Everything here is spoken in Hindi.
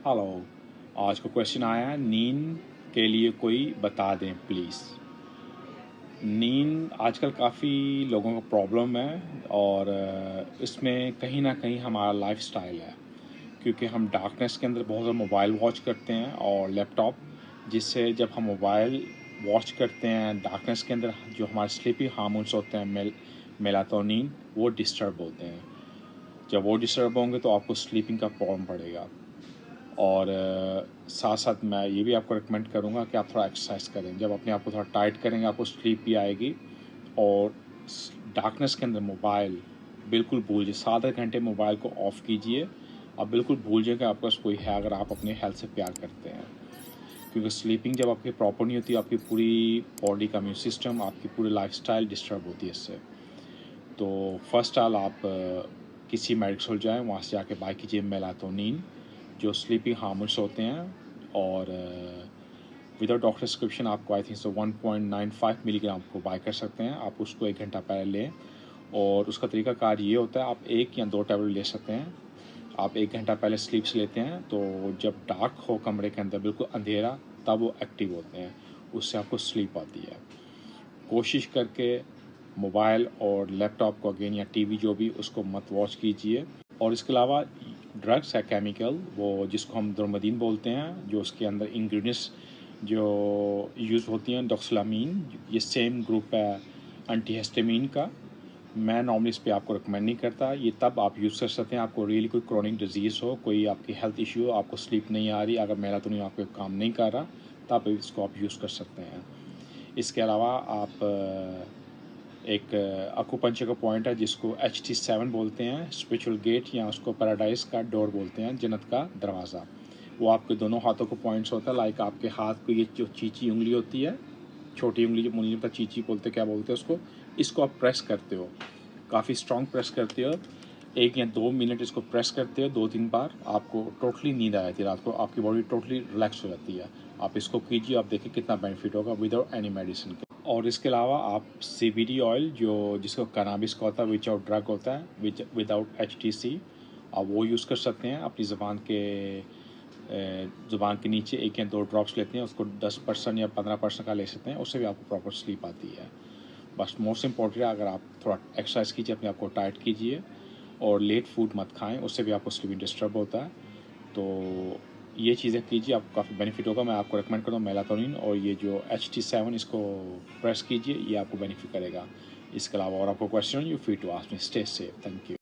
हेलो। आज का क्वेश्चन आया है, नींद के लिए कोई बता दें प्लीज़। नींद आजकल काफ़ी लोगों को प्रॉब्लम है और इसमें कहीं ना कहीं हमारा लाइफस्टाइल है, क्योंकि हम डार्कनेस के अंदर बहुत ज़्यादा मोबाइल वॉच करते हैं और लैपटॉप, जिससे जब हम मोबाइल वॉच करते हैं डार्कनेस के अंदर जो हमारे स्लीपी हार्मोन्स होते हैं मेलाटोनिन, वो डिस्टर्ब होते हैं। जब वो डिस्टर्ब होंगे तो आपको स्लीपिंग का प्रॉब्लम पड़ेगा। और साथ साथ मैं ये भी आपको रिकमेंड करूँगा कि आप थोड़ा एक्सरसाइज करें। जब अपने आप को थोड़ा टाइट करेंगे आपको स्लीप भी आएगी। और डार्कनेस के अंदर मोबाइल बिल्कुल भूलिए, 7 घंटे मोबाइल को ऑफ़ कीजिए। आप बिल्कुल भूल जाइए कि आपके पास कोई है, अगर आप अपने हेल्थ से प्यार करते हैं। क्योंकि स्लीपिंग जब आपकी प्रॉपर नहीं होती, आपकी पूरी बॉडी का इम्यून सिस्टम, आपकी पूरी लाइफस्टाइल डिस्टर्ब होती है इससे। तो फर्स्ट ऑल आप किसी मेडिकल स्टोर जाएँ, वहाँ से जाके बाय कीजिए मेलाटोनिन, जो स्लीपिंग हार्मोन्स होते हैं। और विदाउट डॉक्टर प्रिस्क्रिप्शन आपको आई थिंक सो 1.95 मिलीग्राम को बाय कर सकते हैं। आप उसको 1 घंटा पहले लें। और उसका तरीकाकार ये होता है, आप 1 या 2 टैबलेट ले सकते हैं। आप 1 घंटा पहले स्लीप से लेते हैं, तो जब डार्क हो कमरे के अंदर, बिल्कुल अंधेरा, तब वो एक्टिव होते हैं। उससे आपको स्लीप आती है। कोशिश करके मोबाइल और लैपटॉप को अगेन या टीवी जो भी, उसको मत वॉच कीजिए। और इसके अलावा ड्रग्स है केमिकल, वो जिसको हम द्रोमदीन बोलते हैं, जो उसके अंदर इंग्रेडिएंट्स जो यूज़ होती हैं, डॉक्सलामीन, ये सेम ग्रुप है एंटीहिस्टामिन का। मैं नॉर्मली इस पे आपको रिकमेंड नहीं करता। ये तब आप यूज़ कर सकते हैं, आपको रियली कोई क्रोनिक डिजीज़ हो, कोई आपकी हेल्थ इशू हो, आपको स्लीप नहीं आ रही, अगर मेलाटोनिन आपके काम नहीं कर रहा, तब इसको आप यूज़ कर सकते हैं। इसके अलावा आप एक अकुपंचर का पॉइंट है जिसको HT7 बोलते हैं, स्पिरिचुअल गेट, या उसको पैराडाइज का डोर बोलते हैं, जन्नत का दरवाज़ा। वो आपके दोनों हाथों को पॉइंट्स होता है, लाइक आपके हाथ को ये जो चीची उंगली होती है, छोटी उंगली जो उंगली पर चीची बोलते, क्या बोलते हैं उसको, इसको आप प्रेस करते हो, काफ़ी स्ट्रॉन्ग प्रेस करते हो। 1 या 2 मिनट इसको प्रेस करते हो 2-3 बार, आपको टोटली नींद आ जाती है रात को, आपकी बॉडी टोटली रिलैक्स हो जाती है। आप इसको कीजिए, आप देखिए कितना बेनिफिट होगा विदाउट एनी मेडिसिन के। और इसके अलावा आप CBD ऑयल, जो जिसको कैनाबिस का होता है, विदाउट ड्रग होता है, विदाउट HTC, आप वो यूज़ कर सकते हैं। अपनी ज़ुबान के नीचे 1 या 2 ड्रॉप्स लेते हैं, उसको 10% या 15% का ले सकते हैं, उससे भी आपको प्रॉपर स्लीप आती है। बस मोस्ट इम्पॉर्टेंट है, अगर आप थोड़ा एक्सरसाइज कीजिए, अपने आप को टाइट कीजिए, और लेट फूड मत खाएं, उससे भी आपको स्लीपिंग डिस्टर्ब होता है। तो ये चीज़ें कीजिए, आपको काफ़ी बेनिफिट होगा। मैं आपको रेकमेंड करूँगा मेलाटोनिन और ये जो HT7, इसको प्रेस कीजिए, ये आपको बेनिफिट करेगा। इसके अलावा और आपको question, you free to ask me. Stay safe. Thank you.